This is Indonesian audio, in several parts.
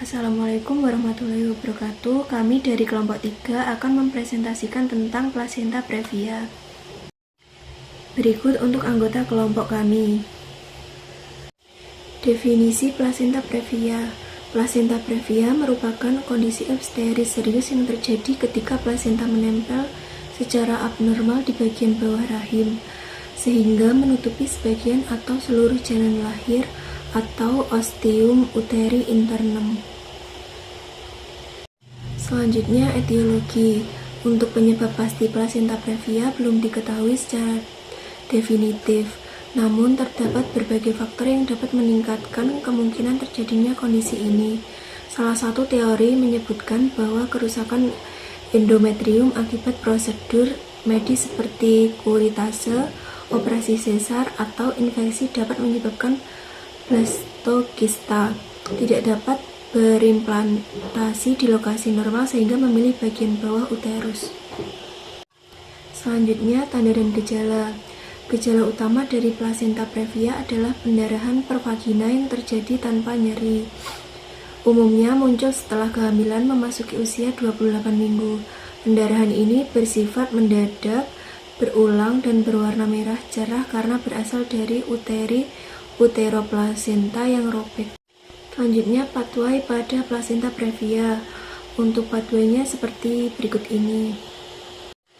Assalamualaikum warahmatullahi wabarakatuh. Kami dari kelompok 3 akan mempresentasikan tentang plasenta previa. Berikut untuk anggota kelompok kami. Definisi plasenta previa. Plasenta previa merupakan kondisi obstetris serius yang terjadi ketika plasenta menempel secara abnormal di bagian bawah rahim, sehingga menutupi sebagian atau seluruh jalan lahir atau ostium uteri internum. Selanjutnya, etiologi. Untuk penyebab pasti plasenta previa belum diketahui secara definitif, namun terdapat berbagai faktor yang dapat meningkatkan kemungkinan terjadinya kondisi ini. Salah satu teori menyebutkan bahwa kerusakan endometrium akibat prosedur medis seperti kuritase, operasi sesar, atau infeksi dapat menyebabkan blastokista tidak dapat berimplantasi di lokasi normal sehingga memilih bagian bawah uterus. Selanjutnya, tanda dan gejala. Gejala utama dari plasenta previa adalah pendarahan per vagina yang terjadi tanpa nyeri. Umumnya muncul setelah kehamilan memasuki usia 28 minggu. Pendarahan ini bersifat mendadak, berulang, dan berwarna merah cerah karena berasal dari uteroplasenta yang robek. Selanjutnya, pathway pada plasenta previa. Untuk pathway-nya seperti berikut ini.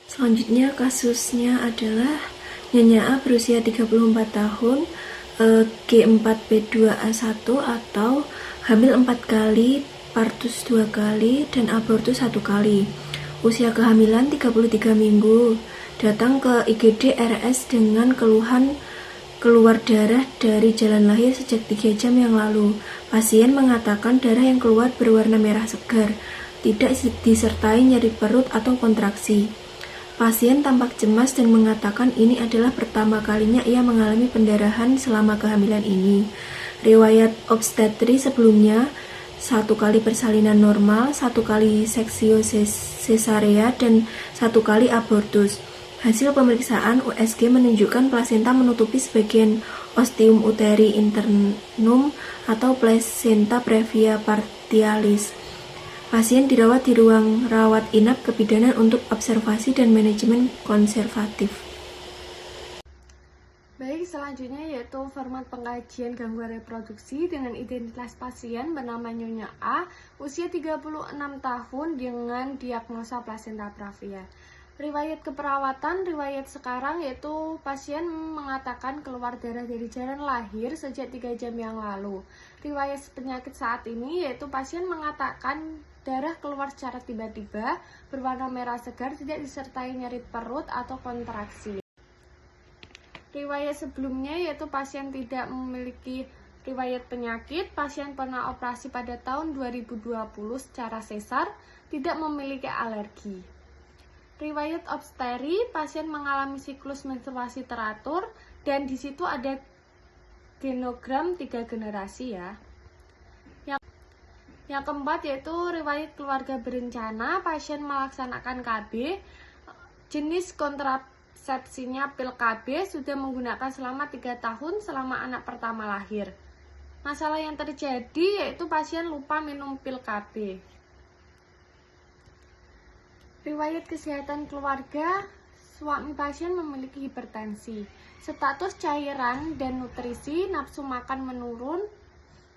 Selanjutnya, kasusnya adalah Nyonya A berusia 34 tahun, G4P2A1 atau hamil 4 kali, partus 2 kali, dan abortus 1 kali. Usia kehamilan 33 minggu. Datang ke IGD RS dengan keluhan keluar darah dari jalan lahir sejak 3 jam yang lalu. Pasien mengatakan darah yang keluar berwarna merah segar, tidak disertai nyeri perut atau kontraksi. Pasien tampak cemas dan mengatakan ini adalah pertama kalinya ia mengalami pendarahan selama kehamilan ini. Riwayat obstetri sebelumnya 1 kali persalinan normal, 1 kali seksio cesarea, dan 1 kali abortus. Hasil pemeriksaan USG menunjukkan plasenta menutupi sebagian ostium uteri internum atau plasenta previa partialis. Pasien dirawat di ruang rawat inap kebidanan untuk observasi dan manajemen konservatif. Baik, selanjutnya yaitu format pengkajian gangguan reproduksi dengan identitas pasien bernama Nyonya A, usia 36 tahun dengan diagnosa plasenta previa. Riwayat keperawatan, riwayat sekarang yaitu pasien mengatakan keluar darah dari jalan lahir sejak 3 jam yang lalu. Riwayat penyakit saat ini yaitu pasien mengatakan darah keluar secara tiba-tiba, berwarna merah segar, tidak disertai nyeri perut atau kontraksi. Riwayat sebelumnya yaitu pasien tidak memiliki riwayat penyakit, pasien pernah operasi pada tahun 2020 secara sesar, tidak memiliki alergi. Riwayat obstetri, pasien mengalami siklus menstruasi teratur, dan di situ ada genogram 3 generasi ya. Yang keempat yaitu riwayat keluarga berencana, pasien melaksanakan KB, jenis kontrasepsinya pil KB, sudah menggunakan selama 3 tahun selama anak pertama lahir. Masalah yang terjadi yaitu pasien lupa minum pil KB. Riwayat kesehatan keluarga, suami pasien memiliki hipertensi, status cairan dan nutrisi, nafsu makan menurun,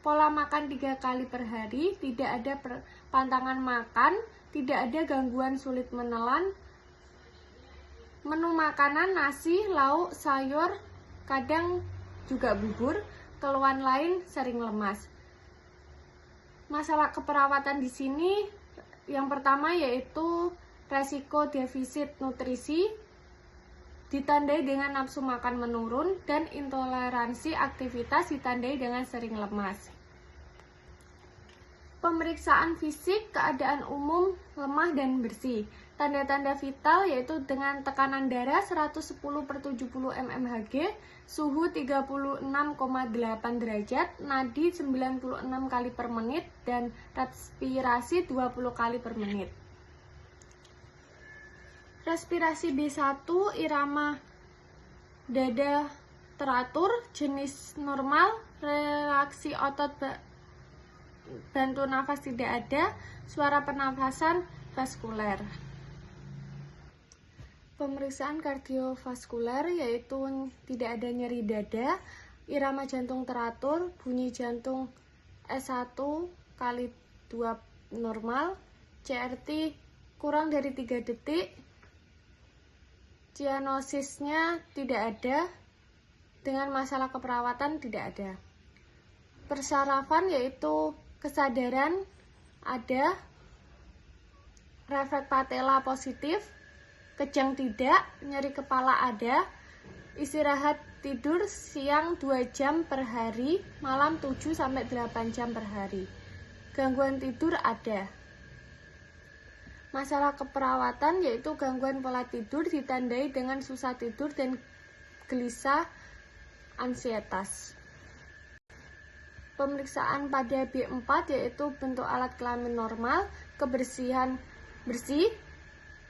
pola makan 3 kali per hari, tidak ada pantangan makan, tidak ada gangguan sulit menelan, menu makanan nasi, lauk, sayur, kadang juga bubur, keluhan lain sering lemas. Masalah keperawatan di sini yang pertama yaitu resiko defisit nutrisi, ditandai dengan nafsu makan menurun, dan intoleransi aktivitas ditandai dengan sering lemas. Pemeriksaan fisik, keadaan umum lemah dan bersih. Tanda-tanda vital yaitu dengan tekanan darah 110/70 mmHg, suhu 36,8 derajat, nadi 96 kali per menit, dan respirasi 20 kali per menit. Respirasi B1, irama dada teratur, jenis normal, relaksi otot bantu nafas tidak ada, suara pernafasan vaskuler. Pemeriksaan kardiovaskuler yaitu tidak ada nyeri dada, irama jantung teratur, bunyi jantung S1 kali 2 normal, CRT kurang dari 3 detik, cianosisnya tidak ada, dengan masalah keperawatan tidak ada. Persarafan yaitu kesadaran ada, refleks patella positif, kejang tidak, nyeri kepala ada, istirahat tidur siang 2 jam per hari, malam 7-8 jam per hari. Gangguan tidur ada. Masalah keperawatan yaitu gangguan pola tidur ditandai dengan susah tidur dan gelisah, ansietas. Pemeriksaan pada B4 yaitu bentuk alat kelamin normal, kebersihan bersih,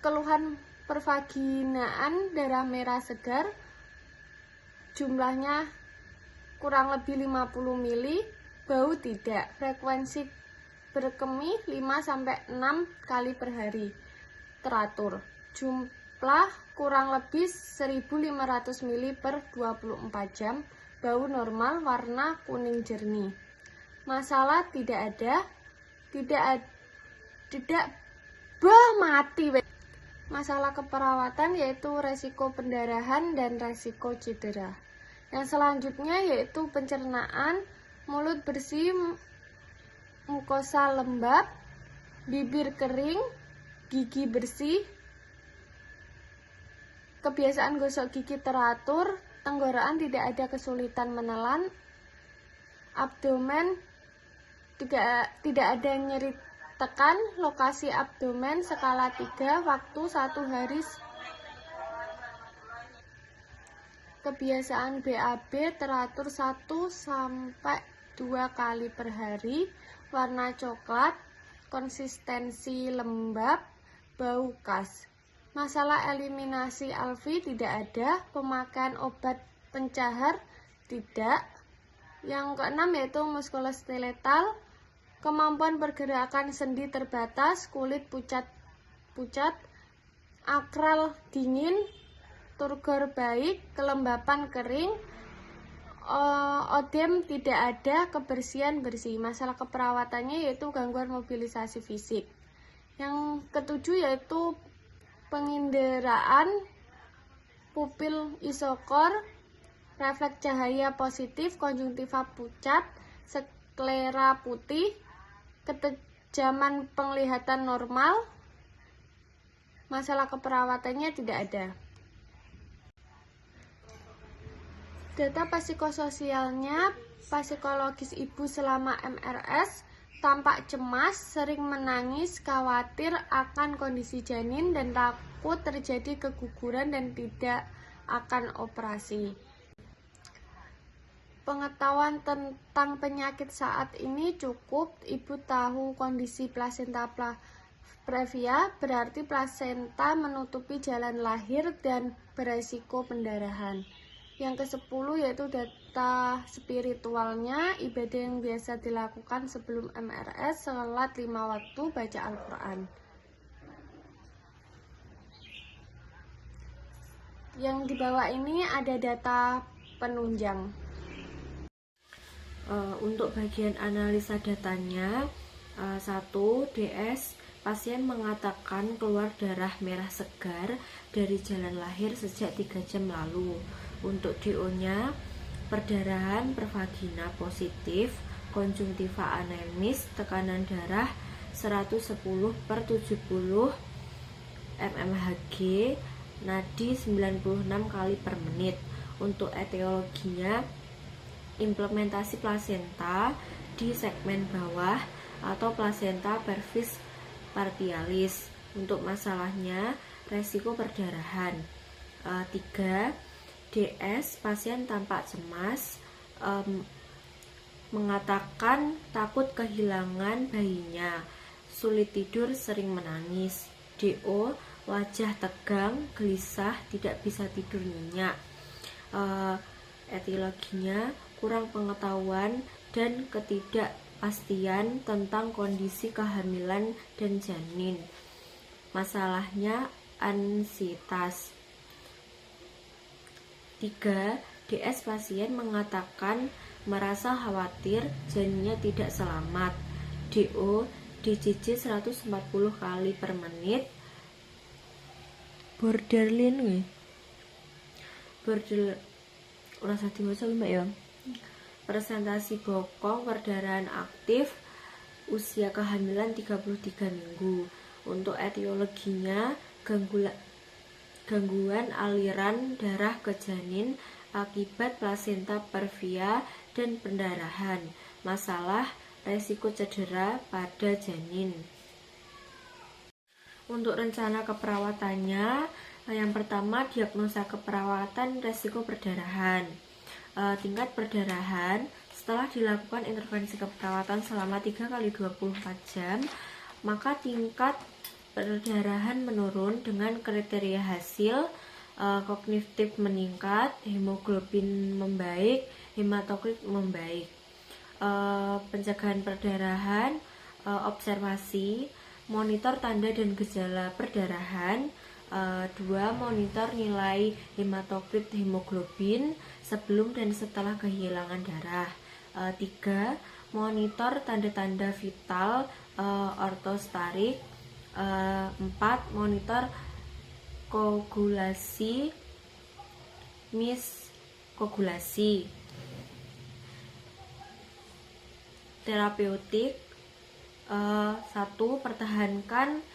keluhan pervaginaan darah merah segar, jumlahnya kurang lebih 50 mili, bau tidak, frekuensi berkemih 5-6 kali per hari, teratur, jumlah kurang lebih 1500 mili per 24 jam, bau normal, warna kuning jernih. Masalah tidak ada, mati. Masalah keperawatan yaitu resiko pendarahan dan resiko cedera. Yang selanjutnya yaitu pencernaan, mulut bersih, mukosa lembab, bibir kering, gigi bersih, kebiasaan gosok gigi teratur, tenggorokan tidak ada kesulitan menelan, abdomen tidak ada nyeri tekan, lokasi abdomen skala 3, waktu 1 hari. Kebiasaan BAB teratur 1-2 kali per hari, warna coklat, konsistensi lembab, bau khas. Masalah eliminasi alfi tidak ada, pemakaian obat pencahar tidak. Yang keenam yaitu muskuloskeletal, kemampuan pergerakan sendi terbatas, kulit pucat, akral dingin, turgor baik, kelembapan kering, odem tidak ada, kebersihan bersih. Masalah keperawatannya yaitu gangguan mobilisasi fisik. Yang ketujuh yaitu penginderaan, pupil isokor, refleks cahaya positif, konjungtiva pucat, sklera putih, ketajaman penglihatan normal. Masalah keperawatannya tidak ada. Data psikososialnya, psikologis ibu selama MRS, tampak cemas, sering menangis, khawatir akan kondisi janin dan takut terjadi keguguran dan tidak akan operasi. Pengetahuan tentang penyakit saat ini cukup, ibu tahu kondisi plasenta previa, berarti plasenta menutupi jalan lahir dan beresiko pendarahan. Yang ke-10 yaitu data spiritualnya, ibadah yang biasa dilakukan sebelum MRS, sholat 5 waktu, baca Al-Quran. Yang di bawah ini ada data penunjang. Untuk bagian analisa datanya, 1. DS, pasien mengatakan keluar darah merah segar dari jalan lahir sejak 3 jam lalu. Untuk DO-nya, perdarahan pervagina positif, konjungtiva anemis, tekanan darah 110/70 mmHg, nadi 96 kali per menit. Untuk etiologinya, implementasi plasenta di segmen bawah atau plasenta pervis partialis. Untuk masalahnya, resiko perdarahan. 3. DS, pasien tampak cemas, mengatakan takut kehilangan bayinya, sulit tidur, sering menangis. DO, wajah tegang, gelisah, tidak bisa tidur nyenyak. Etiologinya, kurang pengetahuan dan ketidakpastian kepastian tentang kondisi kehamilan dan janin. Masalahnya ansietas. 3. DS pasien mengatakan merasa khawatir janinnya tidak selamat. DO DCC 140 kali per menit. Borderline rasa diwaca Mbak ya. Presentasi bokong, perdarahan aktif, usia kehamilan 33 minggu. Untuk etiologinya gangguan aliran darah ke janin akibat plasenta previa dan pendarahan. Masalah resiko cedera pada janin. Untuk rencana keperawatannya, yang pertama diagnosa keperawatan resiko perdarahan. Tingkat perdarahan setelah dilakukan intervensi keperawatan selama 3x24 jam, maka tingkat perdarahan menurun dengan kriteria hasil kognitif meningkat, hemoglobin membaik, hematokrit membaik. Pencegahan perdarahan, observasi, monitor tanda dan gejala perdarahan. 2. Monitor nilai hematokrit hemoglobin sebelum dan setelah kehilangan darah. 3. Monitor tanda-tanda vital ortostatik. 4. Monitor koagulasi, miskoagulasi. Terapeutik. 1. Pertahankan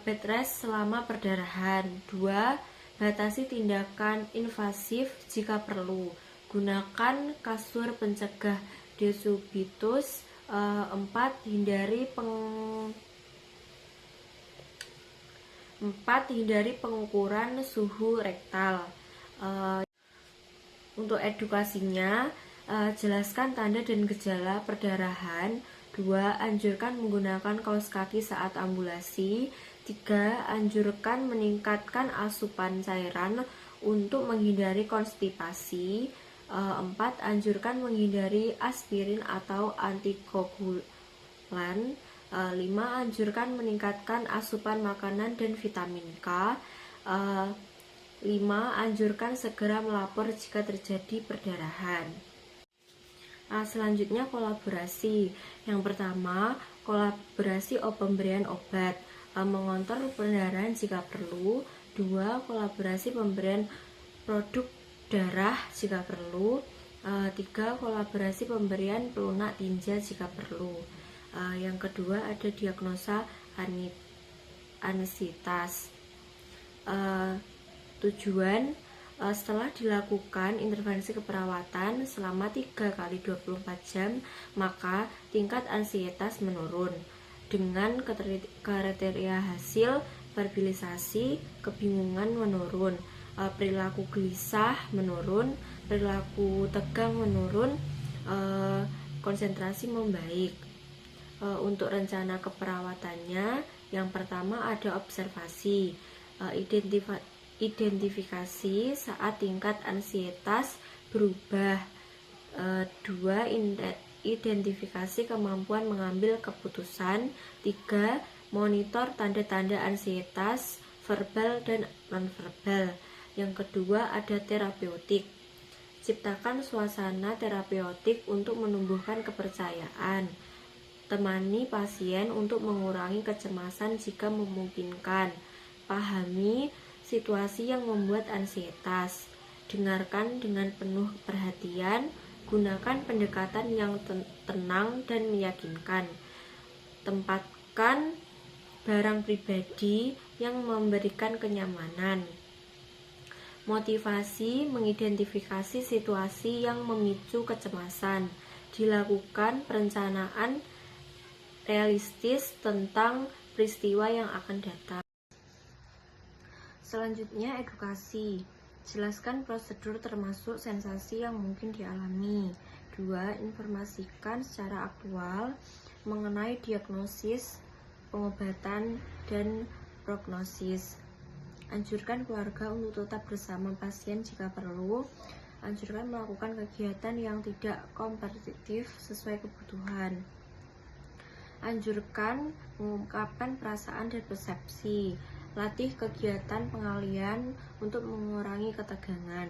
bed rest selama perdarahan. 2. Batasi tindakan invasif jika perlu. Gunakan kasur pencegah desubitus. 4. Hindari pengukuran suhu rektal. Untuk edukasinya, jelaskan tanda dan gejala perdarahan. 2. Anjurkan menggunakan kaos kaki saat ambulasi. 3. Anjurkan meningkatkan asupan cairan untuk menghindari konstipasi. 4. Anjurkan menghindari aspirin atau antikoagulan. 5. Anjurkan meningkatkan asupan makanan dan vitamin K. 5. Anjurkan segera melapor jika terjadi perdarahan. Selanjutnya kolaborasi. Yang pertama, kolaborasi pemberian obat, mengontrol perdarahan jika perlu. 2. Kolaborasi pemberian produk darah jika perlu. 3. Kolaborasi pemberian pelunak tinja jika perlu. Yang kedua ada diagnosa ansietas. Tujuan setelah dilakukan intervensi keperawatan selama 3x24 jam, maka tingkat ansietas menurun. Dengan kriteria hasil verbalisasi, kebingungan menurun, perilaku gelisah menurun, perilaku tegang menurun, konsentrasi membaik. Untuk rencana keperawatannya, yang pertama ada observasi, identifikasi saat tingkat ansietas berubah. 2. Identifikasi kemampuan mengambil keputusan. 3. Monitor tanda-tanda ansietas verbal dan nonverbal. Yang kedua ada terapeutik. Ciptakan suasana terapeutik untuk menumbuhkan kepercayaan. Temani pasien untuk mengurangi kecemasan jika memungkinkan. Pahami situasi yang membuat ansietas. Dengarkan dengan penuh perhatian. Gunakan pendekatan yang tenang dan meyakinkan. Tempatkan barang pribadi yang memberikan kenyamanan. Motivasi mengidentifikasi situasi yang memicu kecemasan. Dilakukan perencanaan realistis tentang peristiwa yang akan datang. Selanjutnya edukasi. Jelaskan prosedur termasuk sensasi yang mungkin dialami. 2. Informasikan secara aktual mengenai diagnosis, pengobatan, dan prognosis. Anjurkan keluarga untuk tetap bersama pasien jika perlu. Anjurkan melakukan kegiatan yang tidak kompetitif sesuai kebutuhan. Anjurkan mengungkapkan perasaan dan persepsi. Latih kegiatan pengalian untuk mengurangi ketegangan.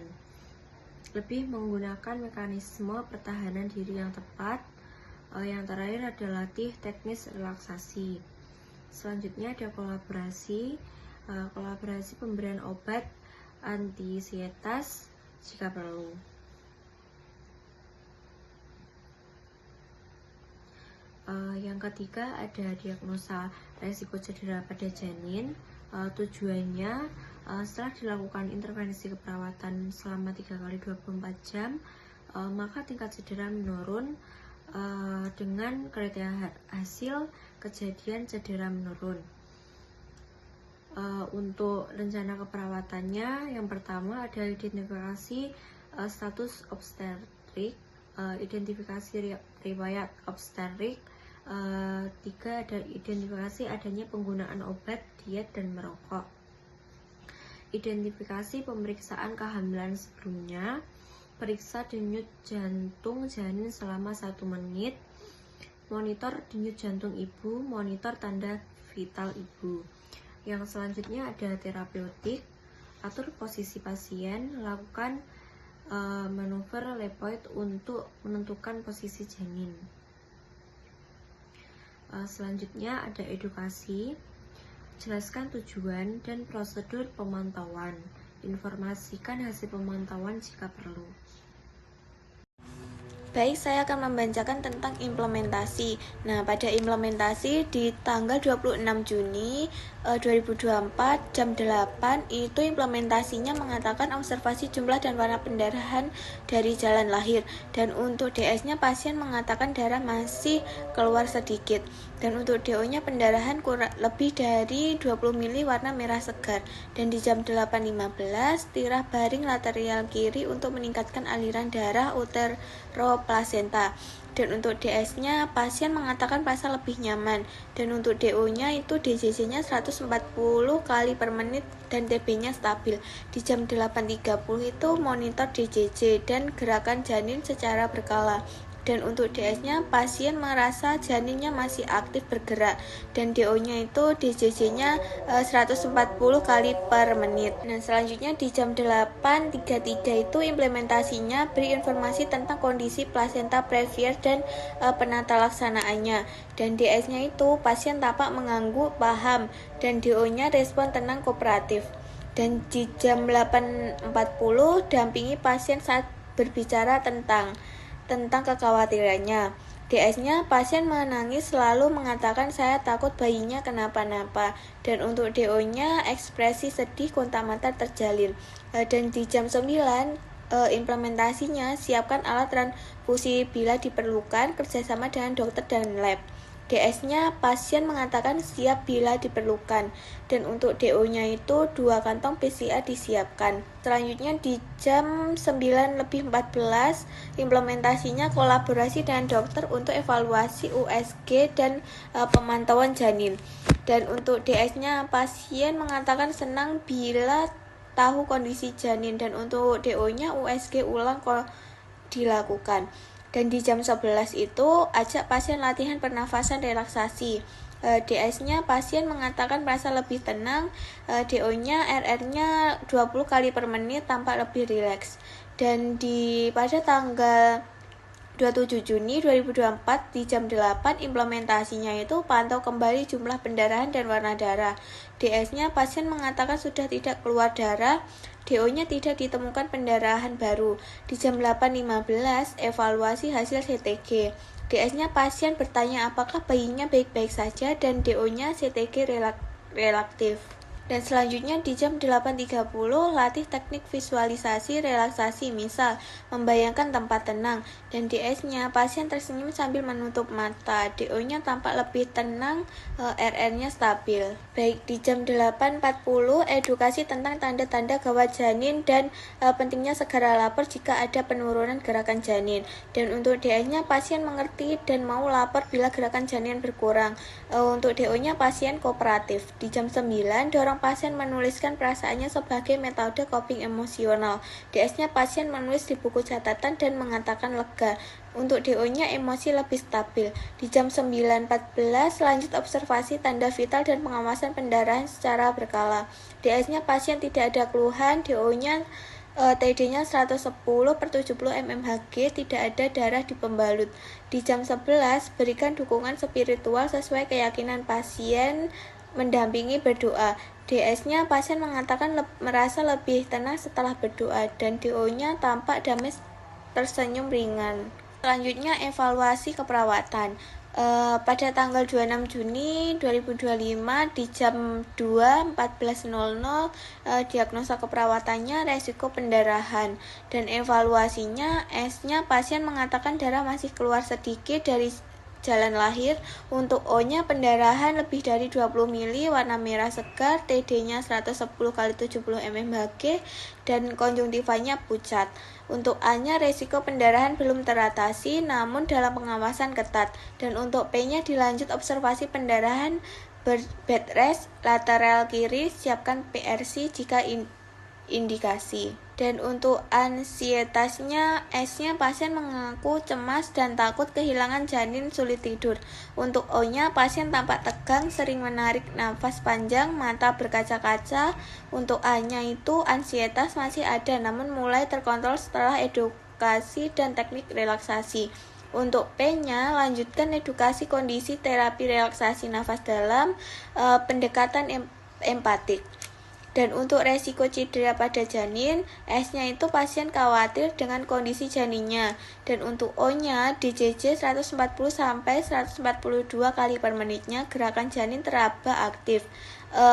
Lebih menggunakan mekanisme pertahanan diri yang tepat. Yang terakhir adalah latih teknis relaksasi. Selanjutnya ada kolaborasi. Kolaborasi pemberian obat antisietas jika perlu. Yang ketiga ada diagnosa resiko cedera pada janin. Tujuannya setelah dilakukan intervensi keperawatan selama 3x24 jam, maka tingkat cedera menurun dengan kriteria hasil kejadian cedera menurun. Untuk rencana keperawatannya, yang pertama ada identifikasi status obstetrik, identifikasi riwayat obstetrik. 3 ada identifikasi adanya penggunaan obat, diet, dan merokok. Identifikasi pemeriksaan kehamilan sebelumnya, periksa denyut jantung janin selama 1 menit, monitor denyut jantung ibu, monitor tanda vital ibu. Yang selanjutnya ada terapeutik, atur posisi pasien, lakukan manuver lepoid untuk menentukan posisi janin. Selanjutnya ada edukasi, jelaskan tujuan dan prosedur pemantauan, informasikan hasil pemantauan jika perlu. Baik, saya akan membacakan tentang implementasi. Nah, pada implementasi di tanggal 26 Juni 2024 jam 8 itu implementasinya mengatakan observasi jumlah dan warna pendarahan dari jalan lahir. Dan untuk DS-nya pasien mengatakan darah masih keluar sedikit. Dan untuk DO-nya pendarahan kurang lebih dari 20 mili warna merah segar. Dan di jam 8.15 tirah baring lateral kiri untuk meningkatkan aliran darah uteroplasenta. Dan untuk DS-nya pasien mengatakan rasa lebih nyaman. Dan untuk DO-nya itu DJJ-nya 140 kali per menit dan TB-nya stabil. Di jam 8.30 itu monitor DJJ dan gerakan janin secara berkala. Dan untuk DS-nya pasien merasa janinnya masih aktif bergerak dan DO-nya itu DJJ-nya 140 kali per menit. Nah, selanjutnya di jam 8.33 itu implementasinya beri informasi tentang kondisi plasenta previa dan penata laksanaannya. Dan DS-nya itu pasien tampak mengangguk, paham, dan DO-nya respon tenang kooperatif. Dan di jam 8.40 dampingi pasien saat berbicara tentang kekhawatirannya. DS-nya pasien menangis selalu mengatakan saya takut bayinya kenapa-napa. Dan untuk DO-nya ekspresi sedih kontak mata terjalin. Dan di jam 9 implementasinya siapkan alat transfusi bila diperlukan kerjasama dengan dokter dan lab. DS-nya pasien mengatakan siap bila diperlukan. Dan untuk DO-nya itu 2 kantong PCR disiapkan. Selanjutnya di jam 9.14 implementasinya kolaborasi dengan dokter untuk evaluasi USG dan pemantauan janin. Dan untuk DS-nya pasien mengatakan senang bila tahu kondisi janin. Dan untuk DO-nya USG ulang dilakukan. Dan di jam 11 itu ajak pasien latihan pernafasan relaksasi. DS-nya pasien mengatakan merasa lebih tenang, DO-nya RR-nya 20 kali per menit tampak lebih rileks. Dan pada tanggal 27 Juni 2024 di jam 8 implementasinya itu pantau kembali jumlah pendarahan dan warna darah. DS-nya pasien mengatakan sudah tidak keluar darah, DO-nya tidak ditemukan pendarahan baru. Di jam 8.15 evaluasi hasil CTG. DS-nya pasien bertanya apakah bayinya baik-baik saja dan DO-nya CTG relatif. Dan selanjutnya di jam 8.30 latih teknik visualisasi relaksasi, misal membayangkan tempat tenang. Dan DS-nya pasien tersenyum sambil menutup mata, DO-nya tampak lebih tenang, RR-nya stabil. Baik, di jam 8.40 edukasi tentang tanda-tanda gawat janin dan pentingnya segera lapor jika ada penurunan gerakan janin. Dan untuk DS-nya pasien mengerti dan mau lapor bila gerakan janin berkurang. Untuk DO-nya pasien kooperatif. Di jam 9 dorong S-nya pasien menuliskan perasaannya sebagai metode coping emosional. DS-nya pasien menulis di buku catatan dan mengatakan lega. Untuk DO-nya emosi lebih stabil. Di jam 9.14 lanjut observasi tanda vital dan pengawasan pendarahan secara berkala. DS-nya pasien tidak ada keluhan, DO-nya TD-nya 110/70 mmHg, tidak ada darah di pembalut. Di jam 11, berikan dukungan spiritual sesuai keyakinan pasien, mendampingi berdoa. DS-nya pasien mengatakan merasa lebih tenang setelah berdoa, dan DO-nya tampak damai tersenyum ringan. Selanjutnya, evaluasi keperawatan. Pada tanggal 26 Juni 2025 di jam 2.14.00 diagnosa keperawatannya resiko pendarahan, dan evaluasinya S-nya pasien mengatakan darah masih keluar sedikit dari jalan lahir. Untuk O-nya pendarahan lebih dari 20 mili, warna merah segar, TD-nya 110/70 mmHg, dan konjungtivanya pucat. Untuk A-nya resiko pendarahan belum teratasi namun dalam pengawasan ketat, dan untuk P-nya dilanjut observasi pendarahan bed rest lateral kiri, siapkan PRC jika indikasi. Dan untuk ansietasnya S-nya pasien mengaku cemas dan takut kehilangan janin, sulit tidur. Untuk O-nya pasien tampak tegang, sering menarik nafas panjang, mata berkaca-kaca. Untuk A-nya itu ansietas masih ada namun mulai terkontrol setelah edukasi dan teknik relaksasi. Untuk P-nya lanjutkan edukasi kondisi terapi relaksasi nafas dalam, pendekatan empatik. Dan untuk resiko cedera pada janin, S-nya itu pasien khawatir dengan kondisi janinnya. Dan untuk O-nya, DJJ 140-142 kali per menitnya, gerakan janin teraba aktif.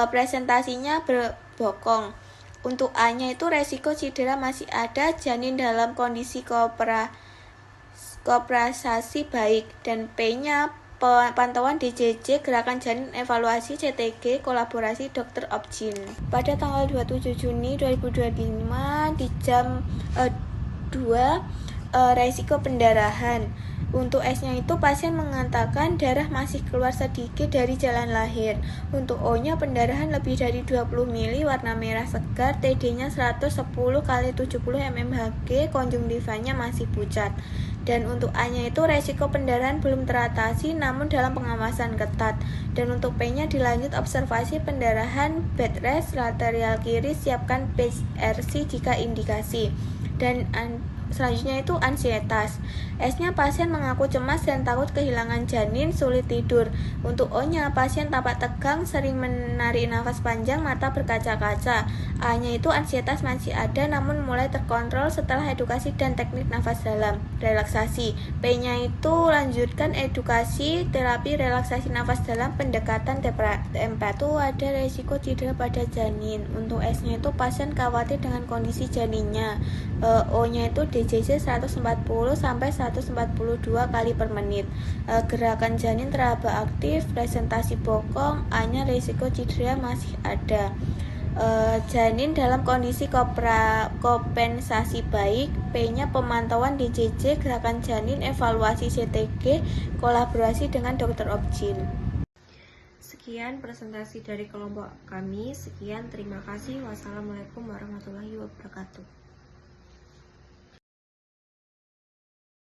Presentasinya berbokong. Untuk A-nya itu resiko cedera masih ada, janin dalam kondisi koprasasi baik. Dan P-nya pantauan DJJ, gerakan janin, evaluasi CTG, kolaborasi dokter Obgyn. Pada tanggal 27 Juni 2025 di jam 2 resiko pendarahan. Untuk S-nya itu pasien mengatakan darah masih keluar sedikit dari jalan lahir. Untuk O-nya pendarahan lebih dari 20 mili, warna merah segar, TD-nya 110/70 mmHg, konjungtivanya masih pucat. Dan untuk A-nya itu resiko pendarahan belum teratasi namun dalam pengawasan ketat. Dan untuk P-nya dilanjut observasi pendarahan bed rest lateral kiri, siapkan PRC jika indikasi. Dan selanjutnya itu ansietas. S-nya pasien mengaku cemas dan takut kehilangan janin, sulit tidur. Untuk O-nya pasien tampak tegang, sering menarik nafas panjang, mata berkaca-kaca. A-nya itu ansietas masih ada namun mulai terkontrol setelah edukasi dan teknik nafas dalam, relaksasi. P-nya itu lanjutkan edukasi terapi relaksasi nafas dalam, pendekatan empatik. Ada resiko cedera pada janin. Untuk S-nya itu pasien khawatir dengan kondisi janinnya. O-nya itu DJJ 140-142 kali per menit. Gerakan janin teraba aktif, presentasi bokong. A-nya risiko cedera masih ada. Janin dalam kondisi kompensasi baik. P-nya pemantauan DJJ, gerakan janin, evaluasi CTG, kolaborasi dengan dokter Obgyn. Sekian presentasi dari kelompok kami. Sekian, terima kasih. Wassalamualaikum warahmatullahi wabarakatuh.